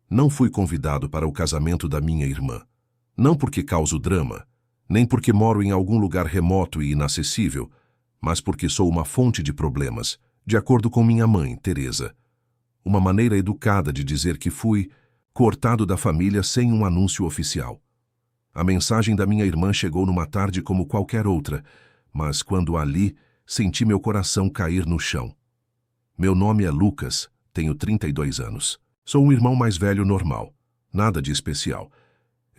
Não fui convidado para o casamento da minha irmã. Não porque causo drama, nem porque moro em algum lugar remoto e inacessível, mas porque sou uma fonte de problemas, de acordo com minha mãe, Teresa. Uma maneira educada de dizer que fui cortado da família sem um anúncio oficial. A mensagem da minha irmã chegou numa tarde como qualquer outra, mas quando a li, senti meu coração cair no chão. Meu nome é Lucas, tenho 32 anos. Sou um irmão mais velho normal, nada de especial,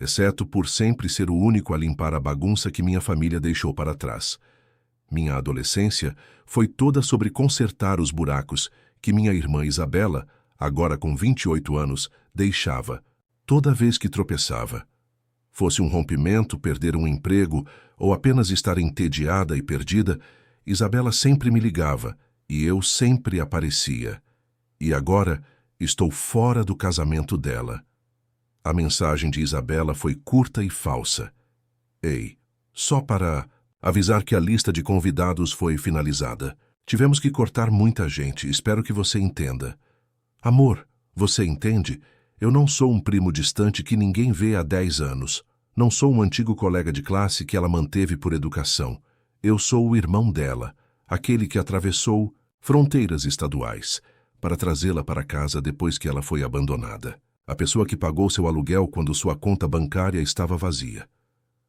exceto por sempre ser o único a limpar a bagunça que minha família deixou para trás. Minha adolescência foi toda sobre consertar os buracos que minha irmã Isabela, agora com 28 anos, deixava, toda vez que tropeçava. Fosse um rompimento, perder um emprego ou apenas estar entediada e perdida, Isabela sempre me ligava e eu sempre aparecia. E agora estou fora do casamento dela. A mensagem de Isabela foi curta e falsa. Ei, só para avisar que a lista de convidados foi finalizada. Tivemos que cortar muita gente, espero que você entenda. Amor, você entende? Eu não sou um primo distante que ninguém vê há 10 anos. Não sou um antigo colega de classe que ela manteve por educação. Eu sou o irmão dela, aquele que atravessou fronteiras estaduais para trazê-la para casa depois que ela foi abandonada. A pessoa que pagou seu aluguel quando sua conta bancária estava vazia.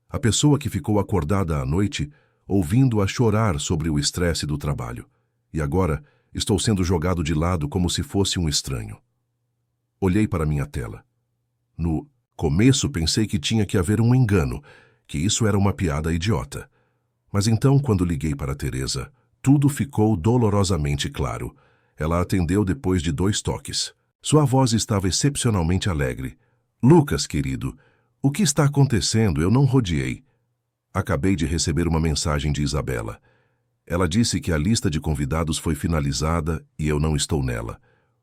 A pessoa que ficou acordada à noite, ouvindo-a chorar sobre o estresse do trabalho. E agora estou sendo jogado de lado como se fosse um estranho. Olhei para minha tela. No começo pensei que tinha que haver um engano, que isso era uma piada idiota. Mas então, quando liguei para Teresa, tudo ficou dolorosamente claro. Ela atendeu depois de 2 toques. Sua voz estava excepcionalmente alegre. Lucas, querido, o que está acontecendo? Eu não rodeei. Acabei de receber uma mensagem de Isabela. Ela disse que a lista de convidados foi finalizada e eu não estou nela.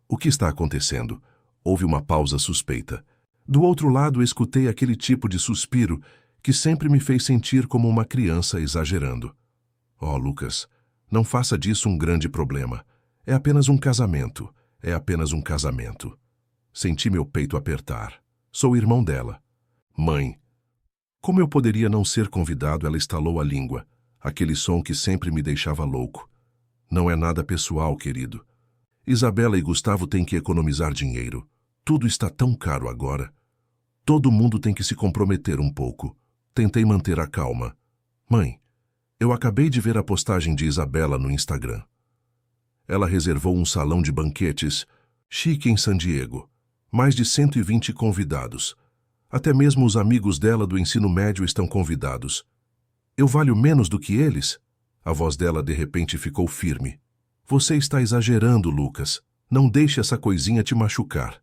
O que está acontecendo? Houve uma pausa suspeita. Do outro lado, escutei aquele tipo de suspiro que sempre me fez sentir como uma criança exagerando. Oh, Lucas, não faça disso um grande problema. É apenas um casamento. É apenas um casamento. Senti meu peito apertar. Sou irmão dela. Mãe. Como eu poderia não ser convidado? Ela estalou a língua. Aquele som que sempre me deixava louco. Não é nada pessoal, querido. Isabela e Gustavo têm que economizar dinheiro. Tudo está tão caro agora. Todo mundo tem que se comprometer um pouco. Tentei manter a calma. Mãe, eu acabei de ver a postagem de Isabela no Instagram. Ela reservou um salão de banquetes chique em San Diego. Mais de 120 convidados. Até mesmo os amigos dela do ensino médio estão convidados. Eu valho menos do que eles? A voz dela de repente ficou firme. Você está exagerando, Lucas. Não deixe essa coisinha te machucar.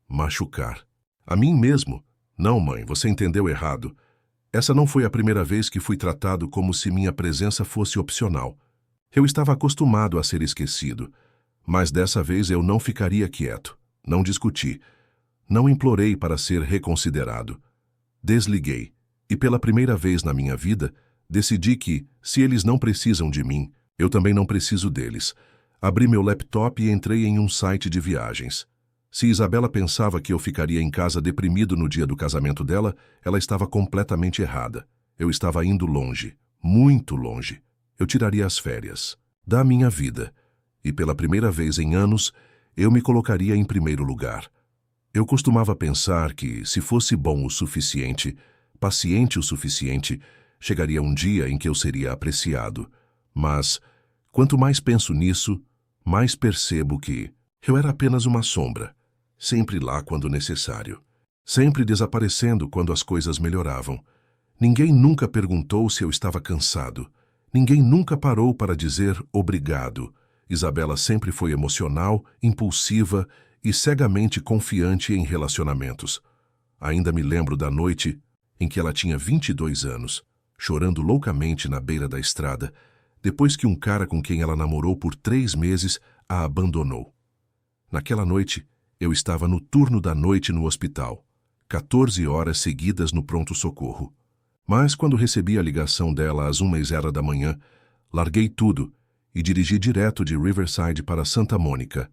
Machucar. A mim mesmo? Não, mãe, você entendeu errado. Essa não foi a primeira vez que fui tratado como se minha presença fosse opcional. Eu estava acostumado a ser esquecido, mas dessa vez eu não ficaria quieto. Não discuti. Não implorei para ser reconsiderado. Desliguei, e pela primeira vez na minha vida, decidi que, se eles não precisam de mim, eu também não preciso deles. Abri meu laptop e entrei em um site de viagens. Se Isabela pensava que eu ficaria em casa deprimido no dia do casamento dela, ela estava completamente errada. Eu estava indo longe, muito longe. Eu tiraria as férias da minha vida, e pela primeira vez em anos, eu me colocaria em primeiro lugar. Eu costumava pensar que, se fosse bom o suficiente, paciente o suficiente, chegaria um dia em que eu seria apreciado. Mas, quanto mais penso nisso, mais percebo que eu era apenas uma sombra, sempre lá quando necessário, sempre desaparecendo quando as coisas melhoravam. Ninguém nunca perguntou se eu estava cansado. Ninguém nunca parou para dizer obrigado. Isabela sempre foi emocional, impulsiva e cegamente confiante em relacionamentos. Ainda me lembro da noite em que ela tinha 22 anos, chorando loucamente na beira da estrada, depois que um cara com quem ela namorou por 3 meses a abandonou. Naquela noite, eu estava no turno da noite no hospital, 14 horas seguidas no pronto-socorro. Mas quando recebi a ligação dela às 1h da manhã, larguei tudo e dirigi direto de Riverside para Santa Mônica.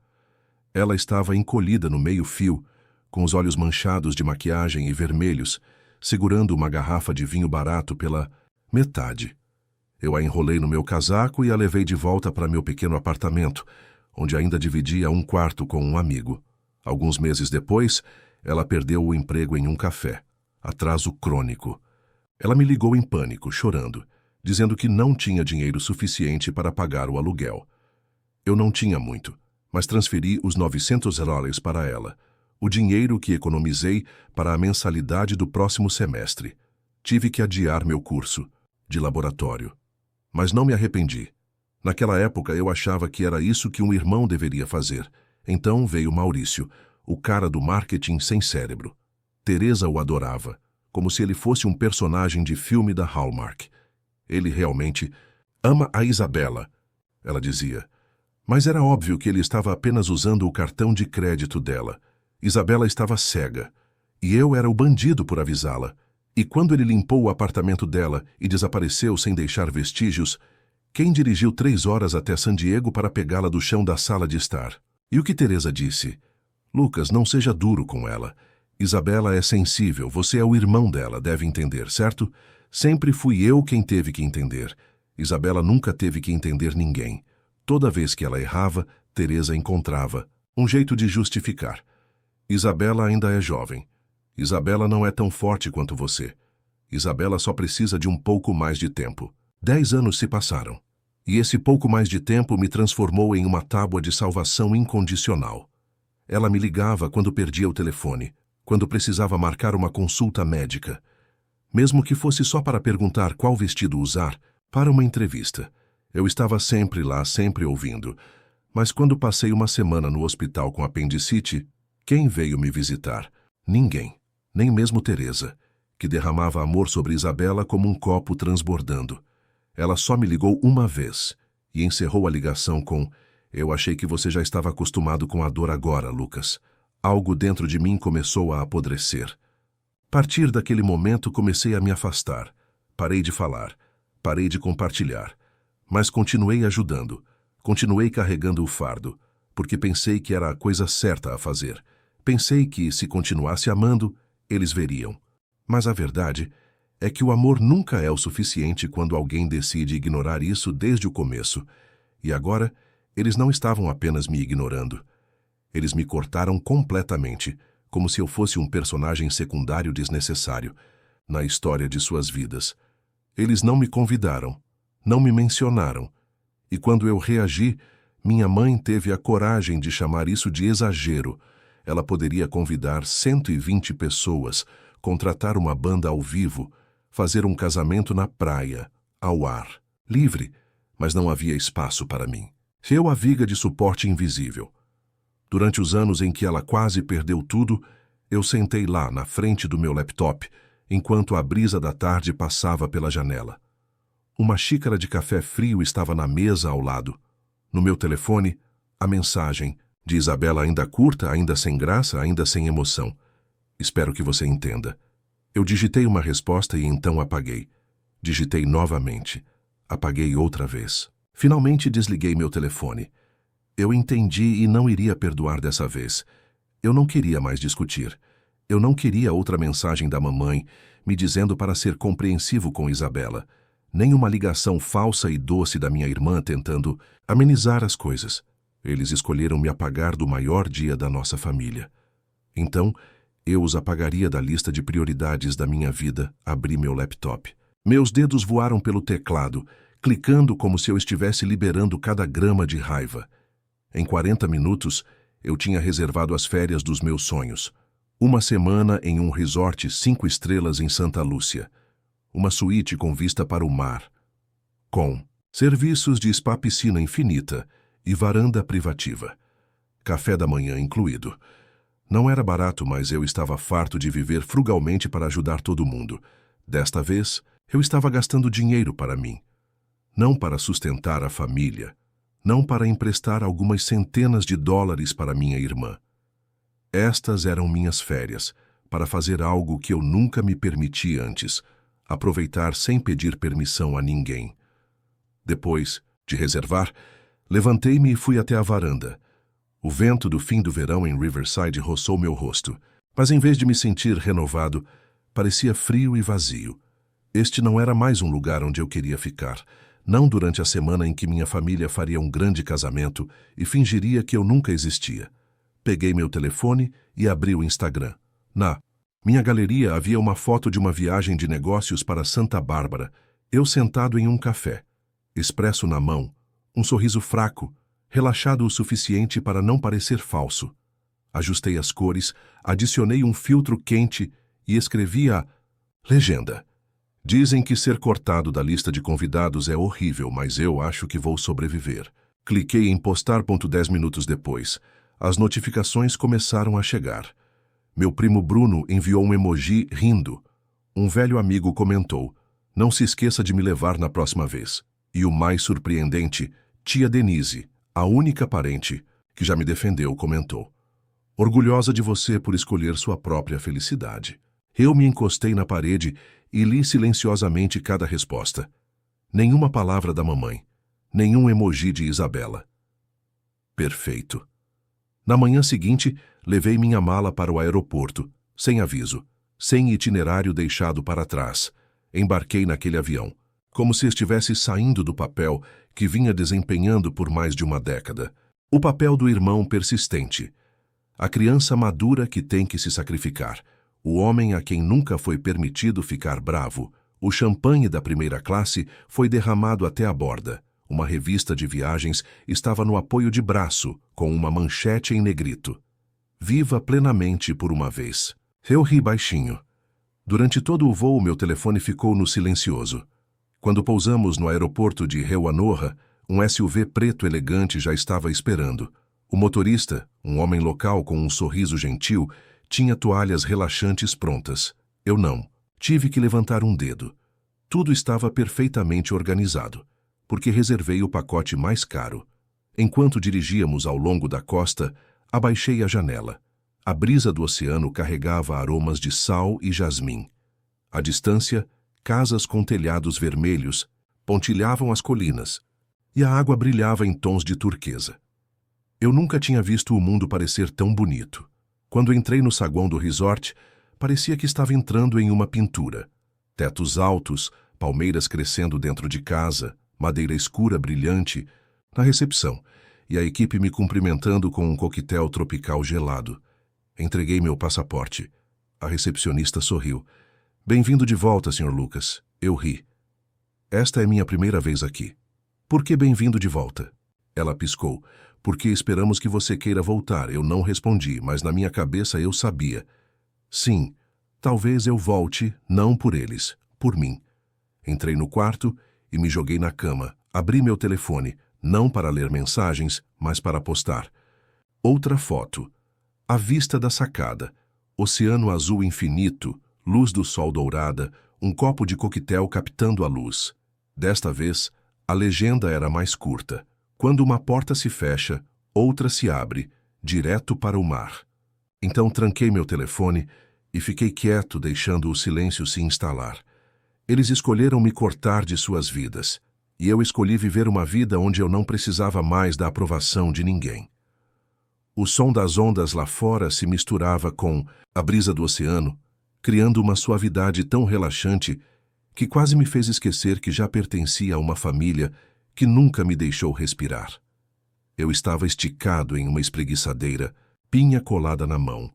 Ela estava encolhida no meio-fio, com os olhos manchados de maquiagem e vermelhos, segurando uma garrafa de vinho barato pela metade. Eu a enrolei no meu casaco e a levei de volta para meu pequeno apartamento, onde ainda dividia um quarto com um amigo. Alguns meses depois, ela perdeu o emprego em um café. Atraso crônico. Ela me ligou em pânico, chorando, dizendo que não tinha dinheiro suficiente para pagar o aluguel. Eu não tinha muito, mas transferi os $900 para ela, o dinheiro que economizei para a mensalidade do próximo semestre. Tive que adiar meu curso de laboratório. Mas não me arrependi. Naquela época eu achava que era isso que um irmão deveria fazer. Então veio Maurício, o cara do marketing sem cérebro. Teresa o adorava, como se ele fosse um personagem de filme da Hallmark. Ele realmente ama a Isabela, ela dizia. Mas era óbvio que ele estava apenas usando o cartão de crédito dela. Isabela estava cega, e eu era o bandido por avisá-la. E quando ele limpou o apartamento dela e desapareceu sem deixar vestígios, quem dirigiu 3 horas até San Diego para pegá-la do chão da sala de estar? E o que Teresa disse? Lucas, não seja duro com ela. Isabela é sensível, você é o irmão dela, deve entender, certo? Sempre fui eu quem teve que entender. Isabela nunca teve que entender ninguém. Toda vez que ela errava, Teresa encontrava um jeito de justificar. Isabela ainda é jovem. Isabela não é tão forte quanto você. Isabela só precisa de um pouco mais de tempo. 10 anos se passaram. E esse pouco mais de tempo me transformou em uma tábua de salvação incondicional. Ela me ligava quando perdia o telefone, quando precisava marcar uma consulta médica. Mesmo que fosse só para perguntar qual vestido usar, para uma entrevista. Eu estava sempre lá, sempre ouvindo. Mas quando passei uma semana no hospital com apendicite, quem veio me visitar? Ninguém. Nem mesmo Teresa, que derramava amor sobre Isabela como um copo transbordando. Ela só me ligou uma vez e encerrou a ligação com: eu achei que você já estava acostumado com a dor agora, Lucas. Algo dentro de mim começou a apodrecer. A partir daquele momento comecei a me afastar. Parei de falar, parei de compartilhar. Mas continuei ajudando, continuei carregando o fardo, porque pensei que era a coisa certa a fazer. Pensei que, se continuasse amando, eles veriam. Mas a verdade é que o amor nunca é o suficiente quando alguém decide ignorar isso desde o começo. E agora, eles não estavam apenas me ignorando. Eles me cortaram completamente, como se eu fosse um personagem secundário desnecessário na história de suas vidas. Eles não me convidaram, não me mencionaram. E quando eu reagi, minha mãe teve a coragem de chamar isso de exagero. Ela poderia convidar 120 pessoas, contratar uma banda ao vivo, fazer um casamento na praia, ao ar, livre, mas não havia espaço para mim. Eu a viga de suporte invisível. Durante os anos em que ela quase perdeu tudo, eu sentei lá na frente do meu laptop, enquanto a brisa da tarde passava pela janela. Uma xícara de café frio estava na mesa ao lado. No meu telefone, a mensagem de Isabela ainda curta, ainda sem graça, ainda sem emoção. Espero que você entenda. Eu digitei uma resposta e então apaguei. Digitei novamente. Apaguei outra vez. Finalmente desliguei meu telefone. Eu entendi e não iria perdoar dessa vez. Eu não queria mais discutir. Eu não queria outra mensagem da mamãe me dizendo para ser compreensivo com Isabela. Nem uma ligação falsa e doce da minha irmã tentando amenizar as coisas. Eles escolheram me apagar do maior dia da nossa família. Então, eu os apagaria da lista de prioridades da minha vida, abri meu laptop. Meus dedos voaram pelo teclado, clicando como se eu estivesse liberando cada grama de raiva. Em 40 minutos, eu tinha reservado as férias dos meus sonhos. Uma semana em um resort 5 estrelas em Santa Lúcia. Uma suíte com vista para o mar. Com serviços de spa-piscina infinita e varanda privativa. Café da manhã incluído. Não era barato, mas eu estava farto de viver frugalmente para ajudar todo mundo. Desta vez, eu estava gastando dinheiro para mim. Não para sustentar a família. Não para emprestar algumas centenas de dólares para minha irmã. Estas eram minhas férias, para fazer algo que eu nunca me permiti antes, aproveitar sem pedir permissão a ninguém. Depois de reservar, levantei-me e fui até a varanda. O vento do fim do verão em Riverside roçou meu rosto. Mas em vez de me sentir renovado, parecia frio e vazio. Este não era mais um lugar onde eu queria ficar. Não durante a semana em que minha família faria um grande casamento e fingiria que eu nunca existia. Peguei meu telefone e abri o Instagram. Na minha galeria havia uma foto de uma viagem de negócios para Santa Bárbara, eu sentado em um café, expresso na mão, um sorriso fraco, relaxado o suficiente para não parecer falso. Ajustei as cores, adicionei um filtro quente e escrevi a legenda. Dizem que ser cortado da lista de convidados é horrível, mas eu acho que vou sobreviver. Cliquei em postar. 10 minutos depois, as notificações começaram a chegar. Meu primo Bruno enviou um emoji rindo. Um velho amigo comentou: "Não se esqueça de me levar na próxima vez." E o mais surpreendente, tia Denise, a única parente que já me defendeu, comentou: "Orgulhosa de você por escolher sua própria felicidade." Eu me encostei na parede e li silenciosamente cada resposta. Nenhuma palavra da mamãe, nenhum emoji de Isabela. Perfeito. Na manhã seguinte, levei minha mala para o aeroporto, sem aviso, sem itinerário deixado para trás. Embarquei naquele avião, como se estivesse saindo do papel que vinha desempenhando por mais de uma década. O papel do irmão persistente. A criança madura que tem que se sacrificar. O homem a quem nunca foi permitido ficar bravo. O champanhe da primeira classe foi derramado até a borda. Uma revista de viagens estava no apoio de braço, com uma manchete em negrito: "Viva plenamente por uma vez." Eu ri baixinho. Durante todo o voo, meu telefone ficou no silencioso. Quando pousamos no aeroporto de Reuanoha, um SUV preto elegante já estava esperando. O motorista, um homem local com um sorriso gentil, tinha toalhas relaxantes prontas. Eu não. Tive que levantar um dedo. Tudo estava perfeitamente organizado, porque reservei o pacote mais caro. Enquanto dirigíamos ao longo da costa, abaixei a janela. A brisa do oceano carregava aromas de sal e jasmim. À distância, casas com telhados vermelhos pontilhavam as colinas, e a água brilhava em tons de turquesa. Eu nunca tinha visto o mundo parecer tão bonito. Quando entrei no saguão do resort, parecia que estava entrando em uma pintura. Tetos altos, palmeiras crescendo dentro de casa, madeira escura brilhante na recepção, e a equipe me cumprimentando com um coquetel tropical gelado. Entreguei meu passaporte. A recepcionista sorriu. "Bem-vindo de volta, Sr. Lucas." Eu ri. "Esta é minha primeira vez aqui." "Por que bem-vindo de volta?" Ela piscou. "Porque esperamos que você queira voltar." Eu não respondi, mas na minha cabeça eu sabia. Sim, talvez eu volte, não por eles, por mim. Entrei no quarto e me joguei na cama. Abri meu telefone, não para ler mensagens, mas para postar. Outra foto. A vista da sacada. Oceano azul infinito, luz do sol dourada, um copo de coquetel captando a luz. Desta vez, a legenda era mais curta. Quando uma porta se fecha, outra se abre, direto para o mar. Então tranquei meu telefone e fiquei quieto, deixando o silêncio se instalar. Eles escolheram me cortar de suas vidas, e eu escolhi viver uma vida onde eu não precisava mais da aprovação de ninguém. O som das ondas lá fora se misturava com a brisa do oceano, criando uma suavidade tão relaxante que quase me fez esquecer que já pertencia a uma família que nunca me deixou respirar. Eu estava esticado em uma espreguiçadeira, pinha colada na mão,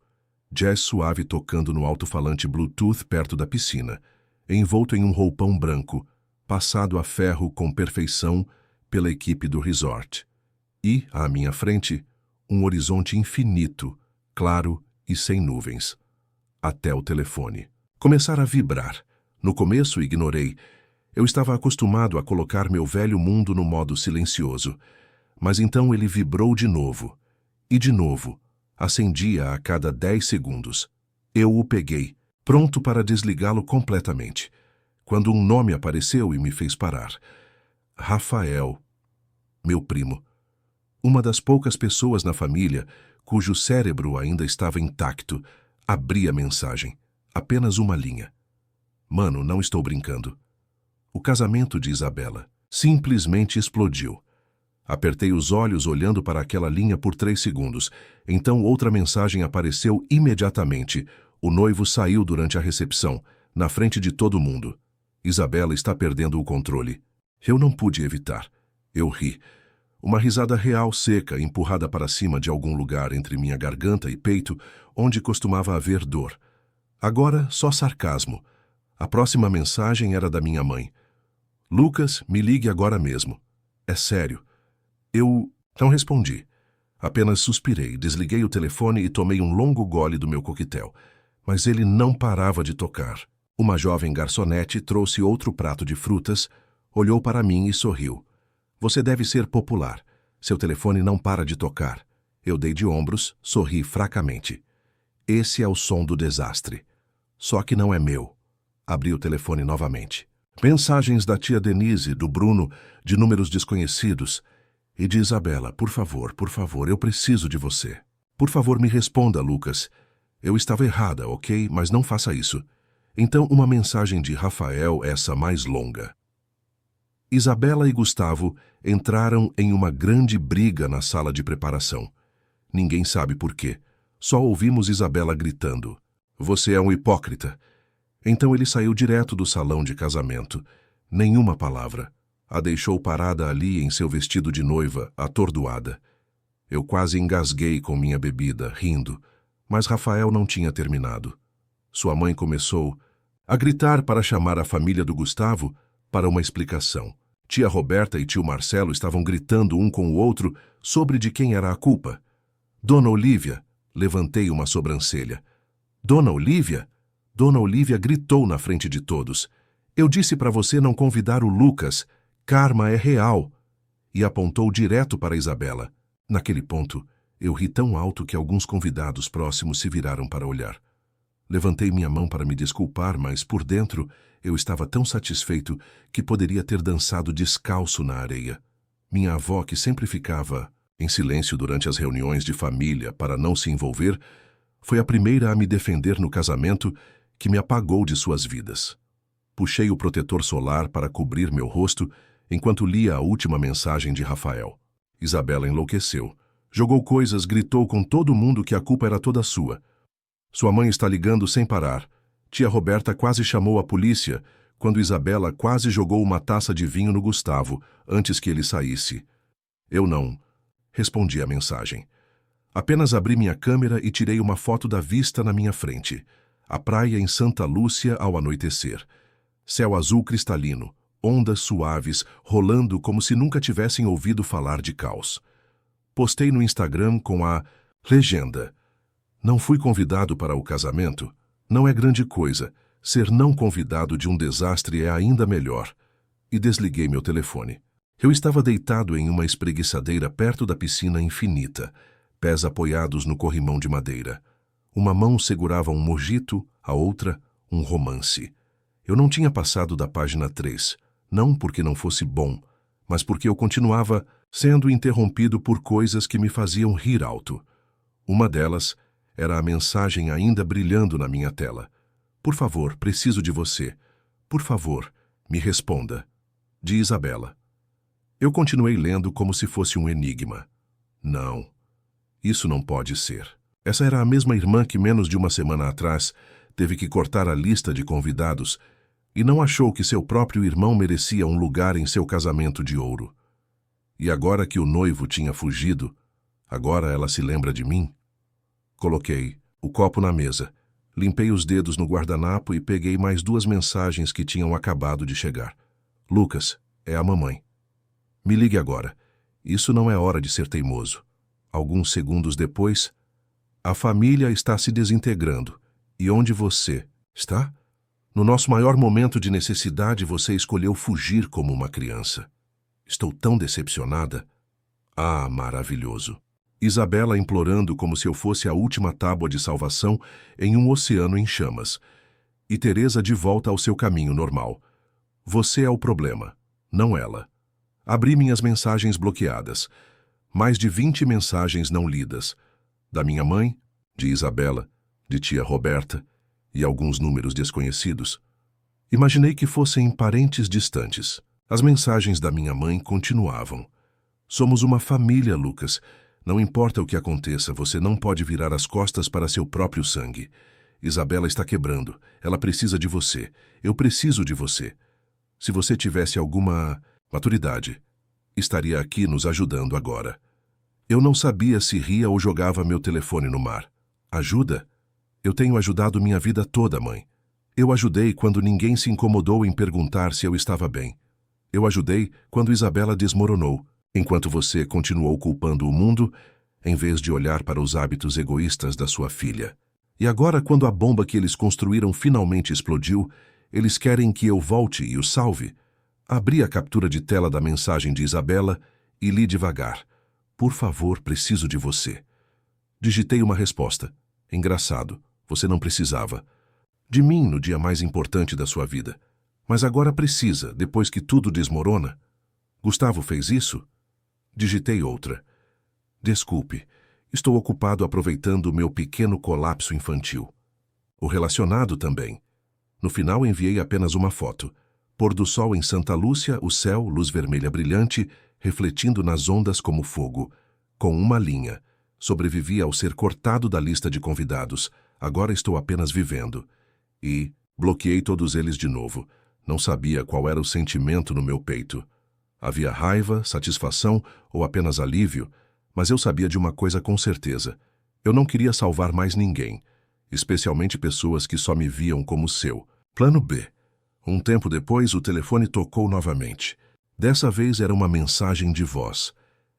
jazz suave tocando no alto-falante Bluetooth perto da piscina, envolto em um roupão branco, passado a ferro com perfeição pela equipe do resort. E, à minha frente, um horizonte infinito, claro e sem nuvens. Até o telefone. Começara a vibrar. No começo, ignorei. Eu estava acostumado a colocar meu velho mundo no modo silencioso. Mas então ele vibrou de novo. E de novo. Acendia a cada 10 segundos. Eu o peguei, pronto para desligá-lo completamente, quando um nome apareceu e me fez parar. Rafael, meu primo. Uma das poucas pessoas na família cujo cérebro ainda estava intacto. Abri a mensagem. Apenas uma linha. Mano, não estou brincando. O casamento de Isabela simplesmente explodiu. Apertei os olhos olhando para aquela linha por 3 segundos. Então outra mensagem apareceu imediatamente. O noivo saiu durante a recepção, na frente de todo mundo. Isabela está perdendo o controle. Eu não pude evitar. Eu ri. Uma risada real seca, empurrada para cima de algum lugar entre minha garganta e peito, onde costumava haver dor. Agora, só sarcasmo. A próxima mensagem era da minha mãe. Lucas, me ligue agora mesmo. É sério. Eu não respondi. Apenas suspirei, desliguei o telefone e tomei um longo gole do meu coquetel. Mas ele não parava de tocar. Uma jovem garçonete trouxe outro prato de frutas, olhou para mim e sorriu. Você deve ser popular. Seu telefone não para de tocar. Eu dei de ombros, sorri fracamente. Esse é o som do desastre. Só que não é meu. Abri o telefone novamente. Mensagens da tia Denise, do Bruno, de números desconhecidos. E de Isabela, por favor, eu preciso de você. Por favor, me responda, Lucas. Eu estava errada, ok? Mas não faça isso. Então, uma mensagem de Rafael, essa mais longa. Isabela e Gustavo entraram em uma grande briga na sala de preparação. Ninguém sabe por quê. Só ouvimos Isabela gritando. Você é um hipócrita. Então ele saiu direto do salão de casamento. Nenhuma palavra. A deixou parada ali em seu vestido de noiva, atordoada. Eu quase engasguei com minha bebida, rindo, mas Rafael não tinha terminado. Sua mãe começou a gritar para chamar a família do Gustavo para uma explicação. Tia Roberta e tio Marcelo estavam gritando um com o outro sobre de quem era a culpa. Dona Olívia, levantei uma sobrancelha. Dona Olívia? Dona Olívia gritou na frente de todos. Eu disse para você não convidar o Lucas. Karma é real. E apontou direto para Isabela. Naquele ponto, eu ri tão alto que alguns convidados próximos se viraram para olhar. Levantei minha mão para me desculpar, mas por dentro eu estava tão satisfeito que poderia ter dançado descalço na areia. Minha avó, que sempre ficava em silêncio durante as reuniões de família para não se envolver, foi a primeira a me defender no casamento que me apagou de suas vidas. Puxei o protetor solar para cobrir meu rosto enquanto lia a última mensagem de Rafael. Isabela enlouqueceu. Jogou coisas, gritou com todo mundo que a culpa era toda sua. Sua mãe está ligando sem parar. Tia Roberta quase chamou a polícia quando Isabela quase jogou uma taça de vinho no Gustavo antes que ele saísse. Eu não respondi a mensagem. Apenas abri minha câmera e tirei uma foto da vista na minha frente. A praia em Santa Lúcia ao anoitecer. Céu azul cristalino, ondas suaves rolando como se nunca tivessem ouvido falar de caos. Postei no Instagram com a legenda: não fui convidado para o casamento? Não é grande coisa. Ser não convidado de um desastre é ainda melhor. E desliguei meu telefone. Eu estava deitado em uma espreguiçadeira perto da piscina infinita, pés apoiados no corrimão de madeira. Uma mão segurava um mojito, a outra, um romance. Eu não tinha passado da página 3, não porque não fosse bom, mas porque eu continuava sendo interrompido por coisas que me faziam rir alto. Uma delas era a mensagem ainda brilhando na minha tela. Por favor, preciso de você. Por favor, me responda. De Isabela. Eu continuei lendo como se fosse um enigma. Não, isso não pode ser. Essa era a mesma irmã que menos de uma semana atrás teve que cortar a lista de convidados e não achou que seu próprio irmão merecia um lugar em seu casamento de ouro. E agora que o noivo tinha fugido, agora ela se lembra de mim? Coloquei o copo na mesa, limpei os dedos no guardanapo e peguei mais 2 mensagens que tinham acabado de chegar. Lucas, é a mamãe. Me ligue agora. Isso não é hora de ser teimoso. Alguns segundos depois, a família está se desintegrando. E onde você está? No nosso maior momento de necessidade, você escolheu fugir como uma criança. Estou tão decepcionada. Ah, maravilhoso. Isabela implorando como se eu fosse a última tábua de salvação em um oceano em chamas. E Teresa de volta ao seu caminho normal. Você é o problema, não ela. Abri minhas mensagens bloqueadas. Mais de 20 mensagens não lidas. Da minha mãe, de Isabela, de tia Roberta e alguns números desconhecidos. Imaginei que fossem parentes distantes. As mensagens da minha mãe continuavam. Somos uma família, Lucas. Não importa o que aconteça, você não pode virar as costas para seu próprio sangue. Isabela está quebrando. Ela precisa de você. Eu preciso de você. Se você tivesse alguma maturidade, estaria aqui nos ajudando agora. Eu não sabia se ria ou jogava meu telefone no mar. Ajuda? Eu tenho ajudado minha vida toda, mãe. Eu ajudei quando ninguém se incomodou em perguntar se eu estava bem. Eu ajudei quando Isabela desmoronou, enquanto você continuou culpando o mundo, em vez de olhar para os hábitos egoístas da sua filha. E agora, quando a bomba que eles construíram finalmente explodiu, eles querem que eu volte e o salve. Abri a captura de tela da mensagem de Isabela e li devagar. Por favor, preciso de você. Digitei uma resposta. Engraçado, você não precisava. De mim no dia mais importante da sua vida. Mas agora precisa, depois que tudo desmorona. Gustavo fez isso? Digitei outra. Desculpe, estou ocupado aproveitando o meu pequeno colapso infantil. O relacionado também. No final enviei apenas uma foto. Pôr do sol em Santa Lúcia, o céu, luz vermelha brilhante, refletindo nas ondas como fogo. Com uma linha. Sobrevivi ao ser cortado da lista de convidados. Agora estou apenas vivendo. E bloqueei todos eles de novo. Não sabia qual era o sentimento no meu peito. Havia raiva, satisfação ou apenas alívio, mas eu sabia de uma coisa com certeza. Eu não queria salvar mais ninguém, especialmente pessoas que só me viam como seu. Plano B. Um tempo depois, o telefone tocou novamente. Dessa vez era uma mensagem de voz.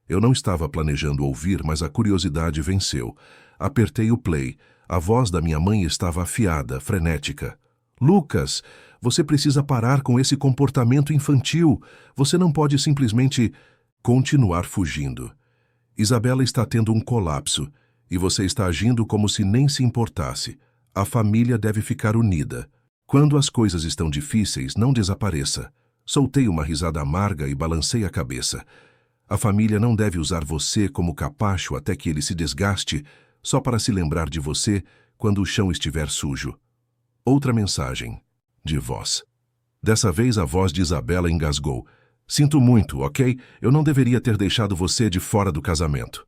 Eu não estava planejando ouvir, mas a curiosidade venceu. Apertei o play. A voz da minha mãe estava afiada, frenética. Lucas, você precisa parar com esse comportamento infantil. Você não pode simplesmente continuar fugindo. Isabela está tendo um colapso e você está agindo como se nem se importasse. A família deve ficar unida. Quando as coisas estão difíceis, não desapareça. Soltei uma risada amarga e balancei a cabeça. A família não deve usar você como capacho até que ele se desgaste, só para se lembrar de você quando o chão estiver sujo. Outra mensagem, de voz. Dessa vez a voz de Isabela engasgou. Sinto muito, ok? Eu não deveria ter deixado você de fora do casamento.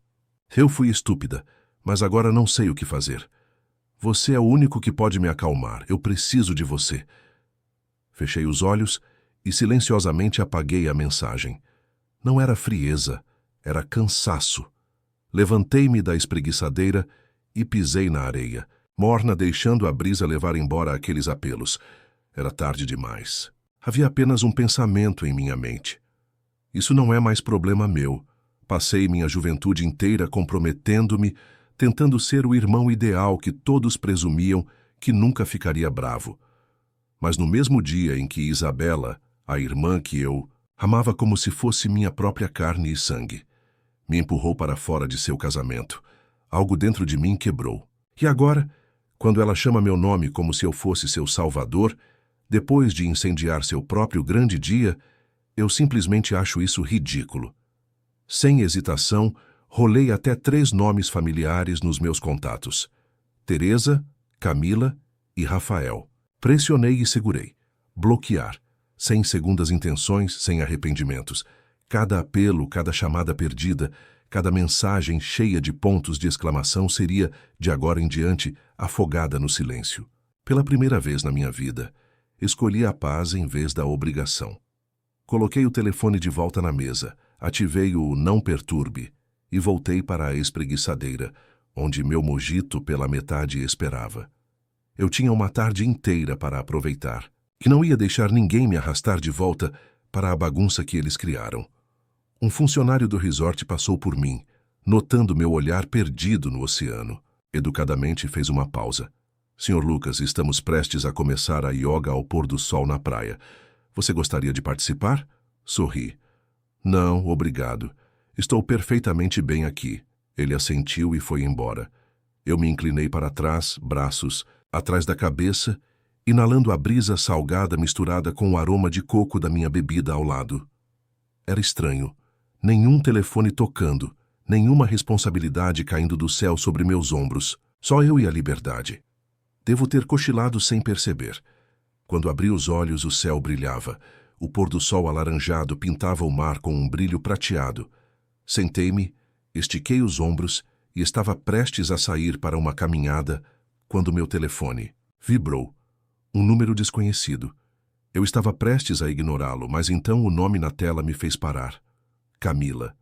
Eu fui estúpida, mas agora não sei o que fazer. Você é o único que pode me acalmar. Eu preciso de você. Fechei os olhos e silenciosamente apaguei a mensagem. Não era frieza, era cansaço. Levantei-me da espreguiçadeira e pisei na areia, morna, deixando a brisa levar embora aqueles apelos. Era tarde demais. Havia apenas um pensamento em minha mente. Isso não é mais problema meu. Passei minha juventude inteira comprometendo-me, tentando ser o irmão ideal que todos presumiam que nunca ficaria bravo. Mas no mesmo dia em que Isabela, a irmã que eu amava como se fosse minha própria carne e sangue, me empurrou para fora de seu casamento, algo dentro de mim quebrou. E agora, quando ela chama meu nome como se eu fosse seu salvador, depois de incendiar seu próprio grande dia, eu simplesmente acho isso ridículo. Sem hesitação, rolei até 3 nomes familiares nos meus contatos: Teresa, Camila e Rafael. Pressionei e segurei. Bloquear. Sem segundas intenções, sem arrependimentos. Cada apelo, cada chamada perdida, cada mensagem cheia de pontos de exclamação seria, de agora em diante, afogada no silêncio. Pela primeira vez na minha vida, escolhi a paz em vez da obrigação. Coloquei o telefone de volta na mesa, ativei o não perturbe e voltei para a espreguiçadeira, onde meu mojito pela metade esperava. Eu tinha uma tarde inteira para aproveitar, e não ia deixar ninguém me arrastar de volta para a bagunça que eles criaram. Um funcionário do resort passou por mim, notando meu olhar perdido no oceano. Educadamente fez uma pausa. Sr. Lucas, estamos prestes a começar a yoga ao pôr do sol na praia. Você gostaria de participar? Sorri. Não, obrigado. Estou perfeitamente bem aqui. Ele assentiu e foi embora. Eu me inclinei para trás, braços atrás da cabeça, inalando a brisa salgada misturada com o aroma de coco da minha bebida ao lado. Era estranho. Nenhum telefone tocando, nenhuma responsabilidade caindo do céu sobre meus ombros. Só eu e a liberdade. Devo ter cochilado sem perceber. Quando abri os olhos, o céu brilhava. O pôr do sol alaranjado pintava o mar com um brilho prateado. Sentei-me, estiquei os ombros e estava prestes a sair para uma caminhada quando meu telefone vibrou. Um número desconhecido. Eu estava prestes a ignorá-lo, mas então o nome na tela me fez parar. Camila.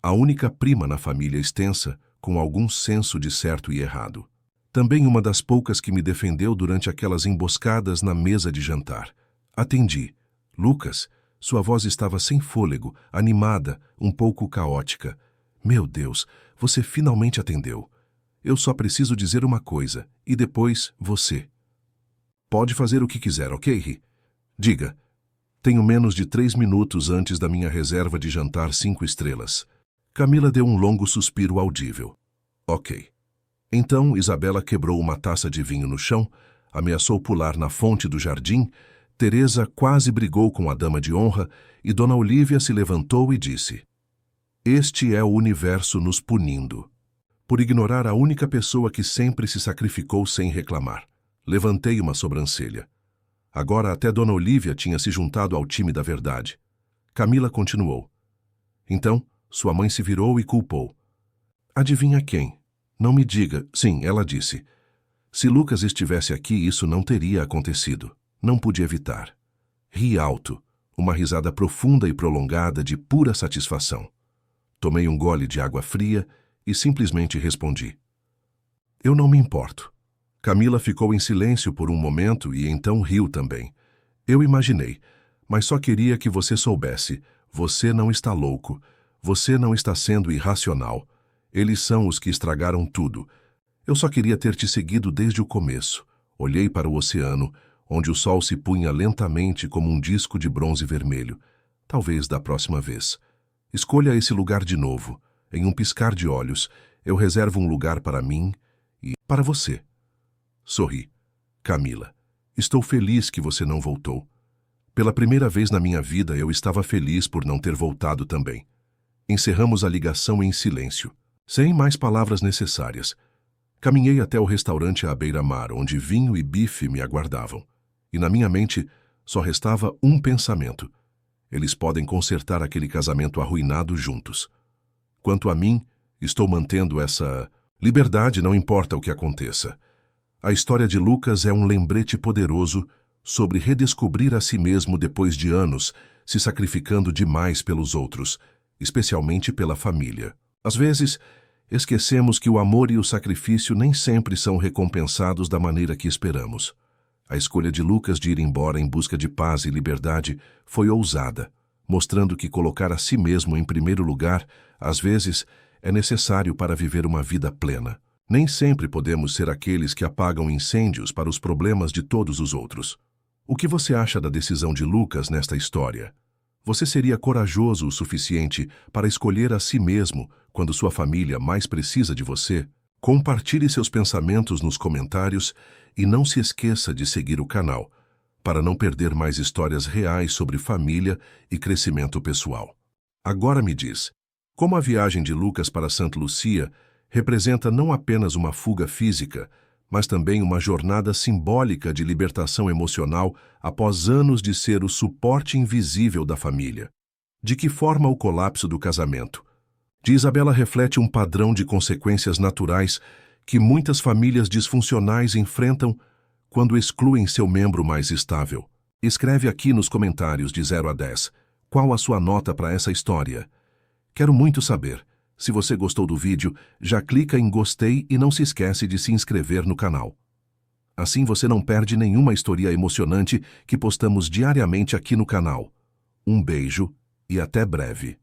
A única prima na família extensa com algum senso de certo e errado. Também uma das poucas que me defendeu durante aquelas emboscadas na mesa de jantar. Atendi. Lucas, sua voz estava sem fôlego, animada, um pouco caótica. Meu Deus, você finalmente atendeu. Eu só preciso dizer uma coisa, e depois você. Pode fazer o que quiser, ok? Diga. Tenho menos de 3 minutos antes da minha reserva de jantar 5 estrelas. Camila deu um longo suspiro audível. Ok. Então Isabela quebrou uma taça de vinho no chão, ameaçou pular na fonte do jardim, Teresa quase brigou com a dama de honra e Dona Olívia se levantou e disse: Este é o universo nos punindo. Por ignorar a única pessoa que sempre se sacrificou sem reclamar. Levantei uma sobrancelha. Agora até Dona Olívia tinha se juntado ao time da verdade. Camila continuou. Então, sua mãe se virou e culpou. Adivinha quem? Não me diga. Sim, ela disse. Se Lucas estivesse aqui, isso não teria acontecido. Não pude evitar. Ri alto, uma risada profunda e prolongada de pura satisfação. Tomei um gole de água fria e simplesmente respondi. Eu não me importo. Camila ficou em silêncio por um momento e então riu também. Eu imaginei, mas só queria que você soubesse. Você não está louco. Você não está sendo irracional. Eles são os que estragaram tudo. Eu só queria ter te seguido desde o começo. Olhei para o oceano, onde o sol se punha lentamente como um disco de bronze vermelho. Talvez da próxima vez. Escolha esse lugar de novo. Em um piscar de olhos, eu reservo um lugar para mim e para você. Sorri. Camila, estou feliz que você não voltou. Pela primeira vez na minha vida, eu estava feliz por não ter voltado também. Encerramos a ligação em silêncio, sem mais palavras necessárias. Caminhei até o restaurante à beira-mar, onde vinho e bife me aguardavam. E na minha mente só restava um pensamento. Eles podem consertar aquele casamento arruinado juntos. Quanto a mim, estou mantendo essa liberdade, não importa o que aconteça. A história de Lucas é um lembrete poderoso sobre redescobrir a si mesmo depois de anos se sacrificando demais pelos outros, especialmente pela família. Às vezes, esquecemos que o amor e o sacrifício nem sempre são recompensados da maneira que esperamos. A escolha de Lucas de ir embora em busca de paz e liberdade foi ousada, mostrando que colocar a si mesmo em primeiro lugar, às vezes, é necessário para viver uma vida plena. Nem sempre podemos ser aqueles que apagam incêndios para os problemas de todos os outros. O que você acha da decisão de Lucas nesta história? Você seria corajoso o suficiente para escolher a si mesmo quando sua família mais precisa de você? Compartilhe seus pensamentos nos comentários e não se esqueça de seguir o canal, para não perder mais histórias reais sobre família e crescimento pessoal. Agora me diz, como a viagem de Lucas para Santa Lúcia representa não apenas uma fuga física, mas também uma jornada simbólica de libertação emocional após anos de ser o suporte invisível da família. De que forma o colapso do casamento de Isabela reflete um padrão de consequências naturais que muitas famílias disfuncionais enfrentam quando excluem seu membro mais estável? Escreve aqui nos comentários de 0 a 10 qual a sua nota para essa história. Quero muito saber. Se você gostou do vídeo, já clica em gostei e não se esquece de se inscrever no canal. Assim você não perde nenhuma história emocionante que postamos diariamente aqui no canal. Um beijo e até breve.